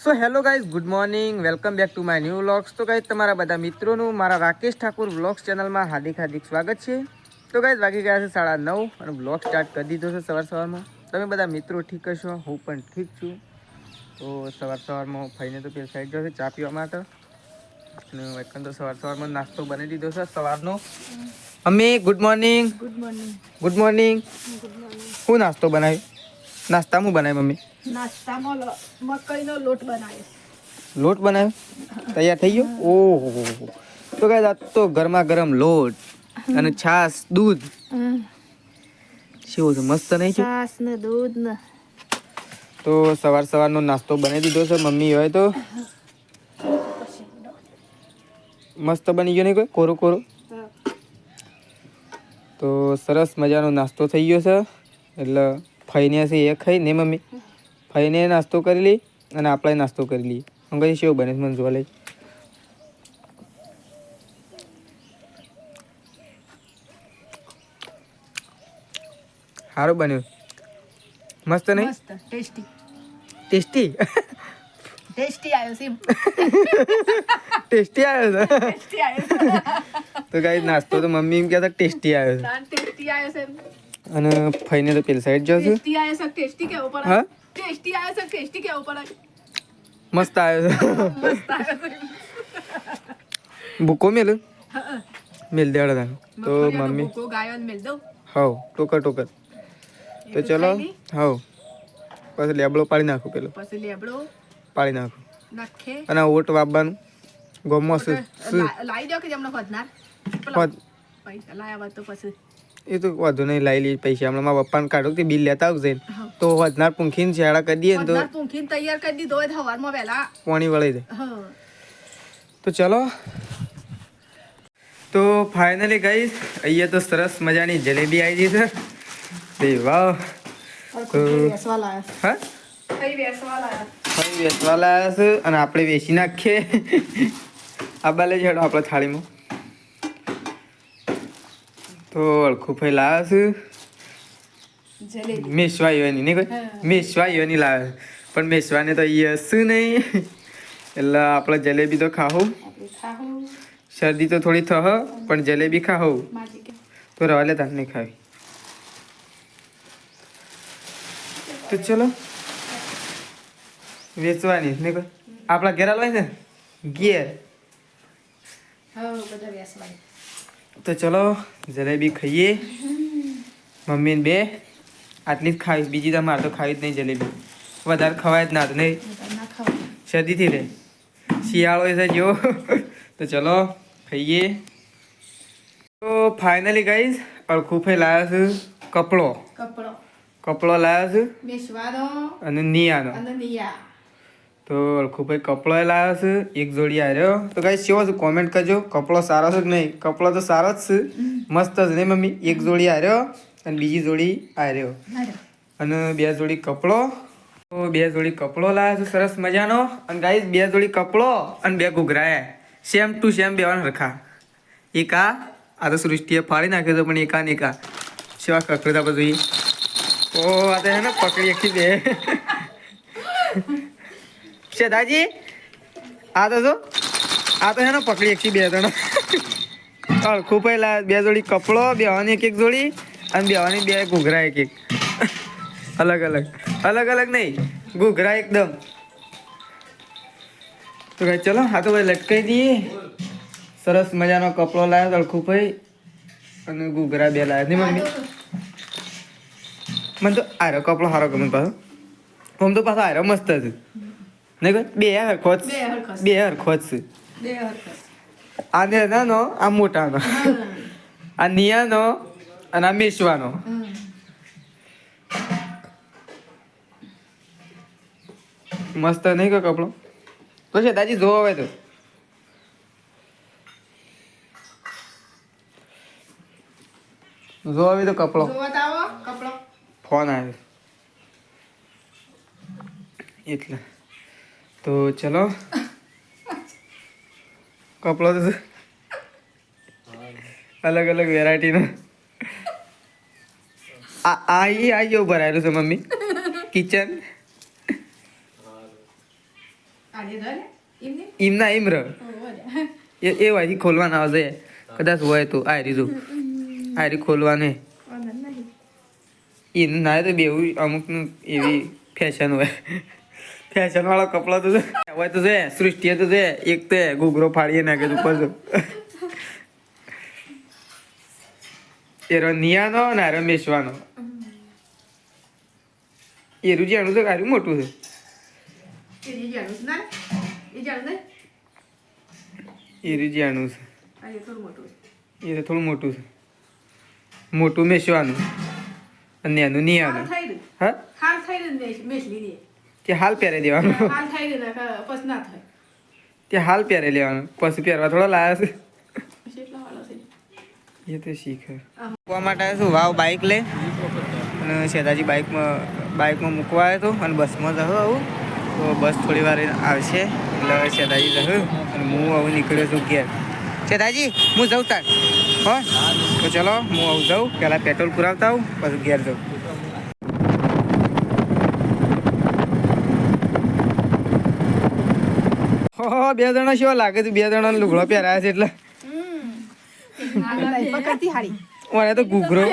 So hello guys, good morning, welcome back to my new vlogs. તો guys તમારા બધા મિત્રોનું મારા રાકેશ ઠાકુર વ્લોગ્સ ચેનલમાં હાર્દિક સ્વાગત છે. તો ગાઈઝ વાગી ગયા છે 9:30 અને વ્લોગ સ્ટાર્ટ કરી દીધો છે સવારમાં. તમે બધા મિત્રો ઠીક હશો, હું પણ ઠીક છું. તો સવારમાં ફઈને તો પેલી સાઈડ જશે ચા પીવા માટે અને એકંદર તો સવારમાં નાસ્તો બનાવી દીધો છે સવારનો. અમે good morning. Good morning. Good morning. શું નાસ્તો બનાવ્યો? નાસ્તા હું બનાવી મમ્મી? નાસ્તામાં મકાઈનો લોટ બનાવ્યો. લોટ બનાવ્યો? તૈયાર થઈ ગયો? ઓહો. તો ગાઈસ આ તો ગરમા ગરમ લોટ અને છાશ દૂધ. શું છે, મસ્ત નહીં છે? છાશ ને દૂધ ને. તો સવારનો નાસ્તો બનાવી દીધો છે મમ્મી હોય તો. મસ્ત બની ગયો નહીં કોઈ કોરો કોરો? તો સરસ મજાનો નાસ્તો થઈ ગયો છે. એટલે ફઈને છે એ ખાઈ ને મમ્મી ફઈને નાસ્તો કરી લઈ અને આપણે નાસ્તો કરી લઈએ. હું કઈ શું બને મને જોવા લઈ. સારું બન્યું, મસ્ત નહીં? મસ્ત ટેસ્ટી ટેસ્ટી ટેસ્ટી આવ્યો છે. ટેસ્ટી આવ્યો છે. ટેસ્ટી આવ્યો તો ગાઈસ નાસ્તો તો મમ્મી એમ કહેતા ટેસ્ટી આવ્યો છે. ટેસ્ટી આવ્યો છે. અને ફઈને તો પેલી સાઈડ જશું. ટેસ્ટી આવ્યો છે. ટેસ્ટી કેવું પડે? હા, ટેસ્ટી આવ્યો છે. ટેસ્ટી કેવું પડે? મસ્ત આવ્યો છે. મસ્ત આવ્યો છે. ભૂકો મેલ મેલ દેવાડે તને તો મમ્મી. ભૂકો ગાયો મેલ દઉં. હાવ ટોકર તો ચલો. હાવ પછી લેબડો પાડી નાખું પેલો. પછી લેબડો પાડી નાખું નાખે અને ઓટ વાપવાનું ગોમમાં લાવી દો કે જમણો ખોદનાર પૈસા લાયા બાદ તો પછી એ તો વાંધો નહીં લાવી લઈએ પૈસા. હમણાં મારા પપ્પાને કાઢો કે બિલ લેતા આવશે તો વધનાર પૂંખીને શેડા કરી દઈએ ને તો પૂંખીને તૈયાર કરી દીધો હોય સવારમાં વહેલા પાણી વળી દે. હા તો ચલો. તો ફાઇનલી ગાઈસ અહીંયા તો સરસ મજાની જલેબી આવી ગઈ છે. વાહ. બેસવા લાયા. હા, કઈ બેસવા લાયા. ફરી વેચવા લાયા છે અને આપણે વેચી નાખીએ. આ બાલે હેડો આપણે થાળીમાં. તો અળખું ફઈ લાવ્યા છે જલેબી મેસવા યોની નહીં કોઈ મેસવા યોની લાવે પણ મેસવાને તો શું નહીં. એટલે આપણે જલેબી તો ખાવું. આપણે ખાવું શરદી તો થોડી થહ પણ જલેબી ખાવું માજી કે તો રવા લે તાર નહીં ખાવી. તો ચલો વેચવાની નહીં કોઈ આપણા ઘેર આલવાય ને ઘેર. હા બધા બેસવા. તો ચલો જલેબી ખાઈએ. મમ્મી ને બે આટલી જ ખાવીશ, બીજી તો મારે તો ખાવી જ નહીં જલેબી. વધારે ખવાય જ ના તો નહીં ના ખાવું શરદીથી રહે. શિયાળો છે જો. તો ચલો ખાઈએ. તો ફાઇનલી ગાઈઝ અળખું ફઈ લાવ્યા છે કપડો લાવ્યા છે બેસવાનો અને નિયાનો. અને નિયા તો અળખુભાઈ કપડો લાવ્યો છે એક જોડી આવ્યો. તો ગાઈસ કેવો છે કોમેન્ટ કરજો. કપડો સારો છે કે નહીં? કપડો તો સારો જ છે, મસ્ત જ નહીં મમ્મી? એક જોડી આવ્યો અને બીજી જોડી આવ્યો અને બે જોડી કપડો. તો બે જોડી કપડો લાવ્યો છે સરસ મજાનો. અને ગાઈસ બે જોડી કપડો અને બે ઘૂઘરા સેમ ટુ સેમ બેવાના રખા. એક આ તો સૃષ્ટિએ ફાડી નાખ્યો હતો પણ એકા ને એકા સેવા કકડતા આપણે જોઈએ. ઓ આ તો હે ને પકડી એકથી બે છે દાજી. આ તો જો આ તો હે ને પકડી એકથી બે ત્રણ અળખું પહેલા બે જોડી કપડો બેવાની એક જોડી અને બેવાની બે ઘૂઘરા એક અલગ અલગ નહીં ઘૂઘરા એકદમ. તો ભાઈ ચલો હા તો ભાઈ લટકાઈ દઈએ. સરસ મજાનો કપડો લાવ્યો અળખું ભાઈ અને ઘૂઘરા બે લાવ્યા નહીં મમ્મી? મને તો આરો કપડો સારો ગમે પાછો. આમ તો પાછો આરો મસ્ત છે નહીં કોઈ? બે હરખો જ છે. આને નાનો આ મોટાનો આ નિયાનો અને આ મેસવાનો. મસ્ત નહીં કોઈ કપડો? તો છે દાદી જોવો હવે તો જો હવે તો કપડો ફોન આવ્યો એટલે. તો ચલો કપડો તો અલગ વેરાયટીનો આ ઉભા રહેલું છે મમ્મી કિચન. એમના એમ રહ એ વાયથી ખોલવાના આવશે કદાચ હોય તો આયરી જો આયરી ખોલવાને એનું ના તો બેવું અમુકનું એવી ફેશન હોય ફેશન વાળા કપડા તો હોય તો છે સૃષ્ટિએ તો છે એક તો ઘૂઘરો ફાડીએ નાખે ઉપર તો એ નિયાનો ને રમેશવાનો એ રૂજિયાનું તો કાર્યું મોટું છે એ રૂજિયાનું છે એ તો થોડું મોટું છે મોટું મેશવાનું અને એનું નિયાનું હા તે હાલ પહેરે દેવાનું તે હાલ પહેરે લેવાનું પછી પહેરવા થોડા લાયા છે એ તો શીખે મૂકવા માટે શું વાવ બાઇક લે અને શેતાજી બાઇકમાં મૂકવા આવ્યો હતો અને બસમાં જવું આવું તો બસ થોડી વાર આવશે એટલે શેતાજી જવું અને હું આવું નીકળ્યો છું ઘેર શેતાજી હું જાઉં તાર હો તો ચલો હું આવું જાઉં પહેલાં પેટ્રોલ પુરાવતા આવું પછી ઘેર જાઉં હો બે જણા શું લાગે છે બે જણા લુગડો પહેરાયા છે એટલે ઓને તો ઘૂઘરો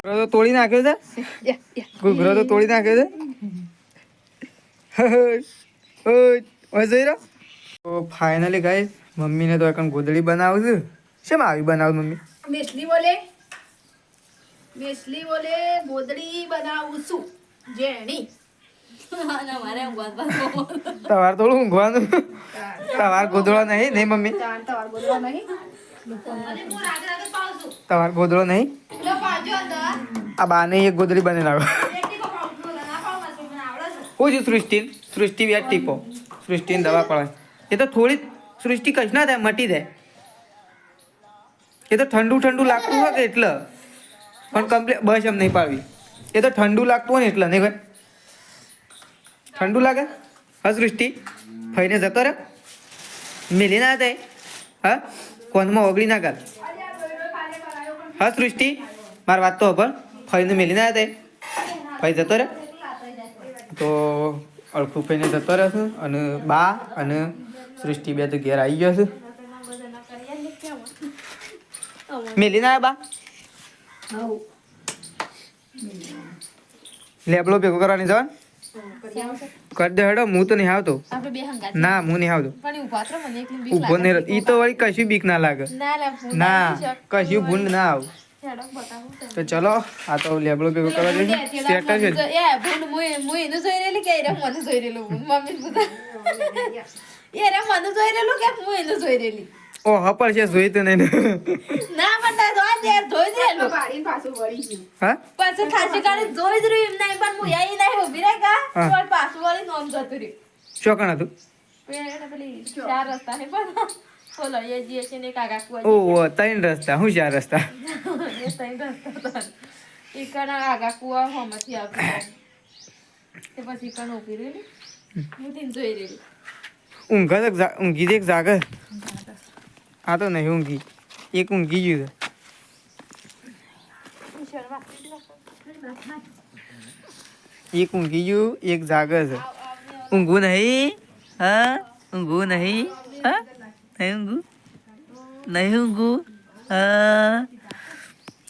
તો તોડી નાખ્યો છે ઘૂઘરો તો તોડી નાખ્યો છે ઓય જઈ રહ્યો તો ફાઇનલી ગાઈસ મમ્મીને તો એકમ ગોદડી બનાવું છું શેમ આવી બનાવું મમ્મી મેસલી બોલે ગોદડી બનાવું છું જેણી તમારે થોડું ઊંઘવાનું તમારે ગોદડો નહીં મમ્મી તમારે ગોદડો નહીં આ બાને એક ગોદડી બની લાવો હું છું સૃષ્ટિ વ્યાજ ટીપો સૃષ્ટિની દવા પડે એ તો થોડી સૃષ્ટિ કશ ના થાય મટી જાય એ તો ઠંડુ લાગતું હોય કે એટલે પણ કમ્પ્લીટ બસ એમ નહીં પાડવી એ તો ઠંડુ લાગતું હોય ને એટલે નહીં ભાઈ ઠંડુ લાગે હા સૃષ્ટિ ફઈને જતો રે મિલી ના થાય હા કોનમાં ઓગળી ના ગાલ હા સૃષ્ટિ મારી વાત તો પણ ફઈને મિલી ના થાય ફઈ જતો રે તો અળખું ફઈને જતો રહેશે અને બા અને સૃષ્ટિ બે તો ઘેર આવી ગયો છે મિલી ના બા લેબલો ભેગો કરવાની જવાન કરી દે હેડો હું તો નહીં આવતો ના હું નહીં આવતો ઉભો નહીં ઈ તો વળી કશું બીક ના લાગે ના કશું ભૂંડ ના આવ તો ચલો આ તો લેબડો ભેગો કરવા જઈએ સેટ જ ઓ હપર છે જોઈ તો નહીં હા પાછું ખાસી કાઢી જોઈ જ રહ્યું એમ નહીં પણ હું યાઈ નહીં ઉભી રહી ગા તો પાછું વાળી નોમ જતું રહ્યું ચોકણ હતું પેલી ચાર રસ્તા હે પણ બોલો એ જે છે ને કાકા કુવા ઓ ત્રણ રસ્તા હું ચાર રસ્તા એ ત્રણ રસ્તા એ કણા કાકા કુવા હોમાંથી આવતું તે પછી કણ ઉભી રહી હું તેને જોઈ રહી ઊંઘી એક જાગે આ તો નહીં ઊંઘી એક ઊંઘી ગયું એક ઊંઘી ગયું એક જાગે છે ઊંઘવું નહીં હા ઊંઘવું નહીં હા નહીં ઊંઘવું હા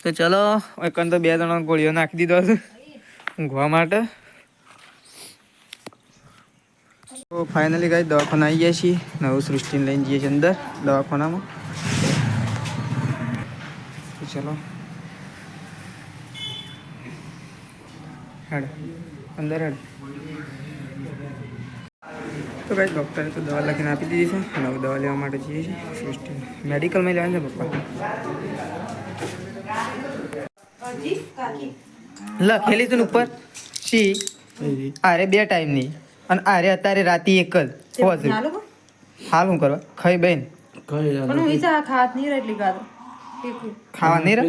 તો ચલો એકન તો બે જણા ગોળીઓ નાખી દીધો છે ઊંઘવા માટે તો ફાઇનલી ગાઈ દવાખાના આવી ગયા છીએ નવું સૃષ્ટિને લઈને જઈએ છીએ અંદર દવાખાનામાં તો ચલો હેડ અંદર હેડ તો ગાઈ ડૉક્ટરે તો દવા લખીને આપી દીધી છે નવું દવા લેવા માટે જઈએ છીએ સૃષ્ટિ મેડિકલમાં લેવાની છે પપ્પા લખેલી છે ને ઉપર સી અરે 2 ટાઈમની અને આરે અત્યારે રાતી એક જ હાલ હું કરવા ખાઈ બેન ખાવા નહીં રે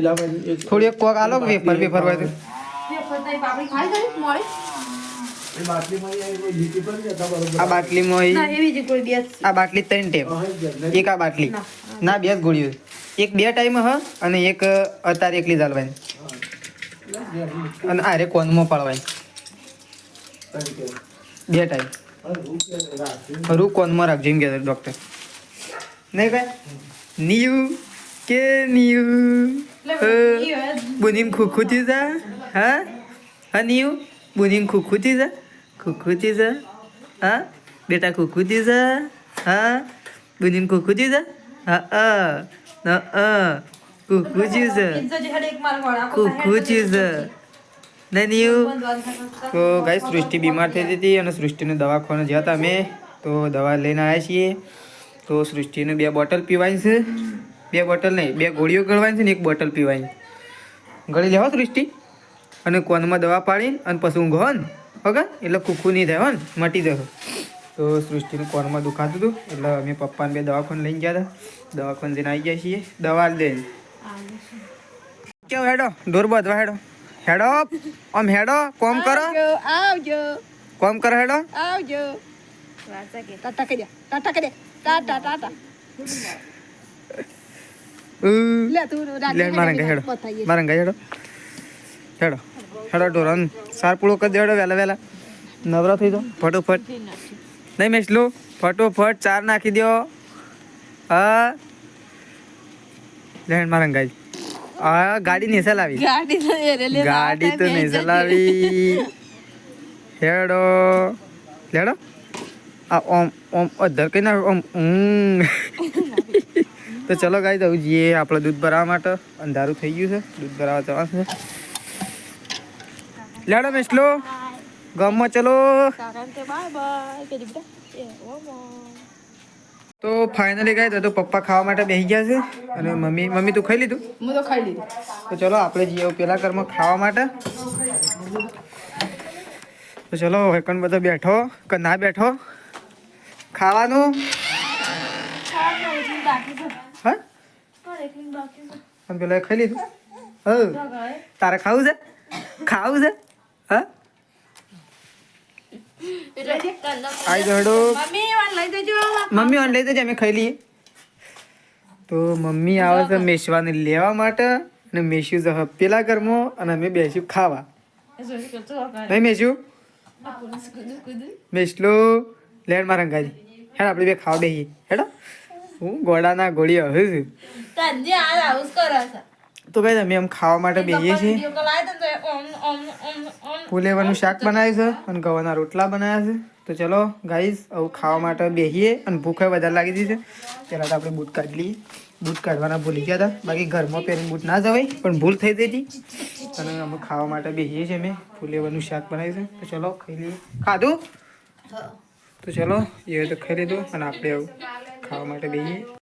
થોડી એક કોક આલો વેફર હોય તો આ બાટલીમાં આ બાટલી 3 ટેપ એક આ બાટલી ના 2 ગોળીઓ એક 2 ટાઈમ હ અને એક અત્યારે એકલી ચાલવાની અને આરે કોનમાં પાડવાની 2 ટાઈમ ખરું કોનમાં રાખજો એમ કહેતા ડૉક્ટર નહીં ભાઈ નિયુ કે નિયુ બુનીમ ખુખુતી જા હા હા નિયુ બુનીમ ખુખુતી જા ખુખુતી જા હા બેટા ખુખુતી જા હા બુનીમ ખુખુતી જા હા ખુખુતી જા ખુખુતી જા નહીં નિયુ તો ગાઈસ સૃષ્ટિ બીમાર થઈ હતી અને સૃષ્ટિને દવાખાને જ્યાં હતા અમે તો દવા લઈને આવ્યા છીએ તો સૃષ્ટિને 2 બોટલ પીવાની છે 2 બોટલ નહીં 2 ગોળીઓ ગળવાની છે ને 1 બોટલ પીવાની ગળી લેવો સૃષ્ટિ અને કોનમાં દવા પાડીને અને પછી ઊંઘો ને ઓકે એટલે કૂકું નહીં થાય ને મટી જશે તો સૃષ્ટિને કોનમાં દુખાતું હતું એટલે અમે પપ્પાને 2 દવાખાને લઈને ગયા હતા દવાખાને જઈને આવી ગયા છીએ દવા લઈને કેવું હેડો ઢોર બાંધવા હેડો હેડો આમ હેડો કોમ કરો આવજો કોમ કરો હેડો આવજો વાંચા કે ટાટા કરી દે ટાટા કરી દે ટાટા ટાટા લે તું લે મારંગા હેડો મારંગા હેડો હેડો હેડો ઢોરણ સાર પૂળો કરી દેડો વહેલા વહેલા નવરા થઈ જાઓ ફટોફટ નહીં મેસલું ફટોફટ 4 નાખી દો હા લે મારંગા આ ગાડી નહીં ચલાવી ગાડી તો નહીં ચલાવી હેડો લેડો આ ઓમ ઓમ અધર કઈ ના ઓમ તો ચલો ગાઈ જવું જઈએ આપણે દૂધ ભરાવા માટે અંધારું થઈ ગયું છે દૂધ ભરાવા જવાનું છે લેડો મેસલો ગામમાં ચલો તો ફાઇનલી ગાય તો પપ્પા ખાવા માટે બેસી ગયા છે અને મમ્મી તું ખાઈ લીધું હું તો ખાઈ લીધું તો ચલો આપણે જઈએ પેલા ઘરમાં ખાવા માટે તો ચલો એકણ બધો બેઠો કે ના બેઠો ખાવાનું હા અને પેલા ખાઈ લીધું તારે ખાવું છે ખાવું છે હા આઈ જડો મમ્મી ઓન લઈ જજે અમે ખાઈ લઈએ તો મમ્મી આવે છે મેશવાને લેવા માટે અને મેશ્યુ જશે પેલા ઘરમાં અને અમે બેસ્યું ખાવા નહીં મેશ્યુ મેસલો લેડ માં રંગાજી હેડ આપણે 2 ખાવા બેહીએ હેડો હું ગોળાના ગોળી હવે છું તો ભાઈ અમે આમ ખાવા માટે બેહીએ છીએ ફુલેવાનું શાક બનાવ્યું છે અને ગવાના રોટલા બનાવ્યા છે તો ચલો ગાઈઝ આવું ખાવા માટે બેહીએ અને ભૂખ વધારે લાગી ગઈ છે પહેલાં તો આપણે બૂટ કાઢી લઈએ બૂટ કાઢવાના ભૂલી ગયા હતા બાકી ઘરમાં પહેરીને બૂટ ના જવાય પણ ભૂલ થઈ ગઈ હતી અને અમે ખાવા માટે બેહીએ છીએ અમે ફુલેવાનું શાક બનાવ્યું છે તો ચલો ખાઈ લઈએ ખાધું તો ચલો એ તો ખાઈ લીધું અને આપણે આવું ખાવા માટે બેહીએ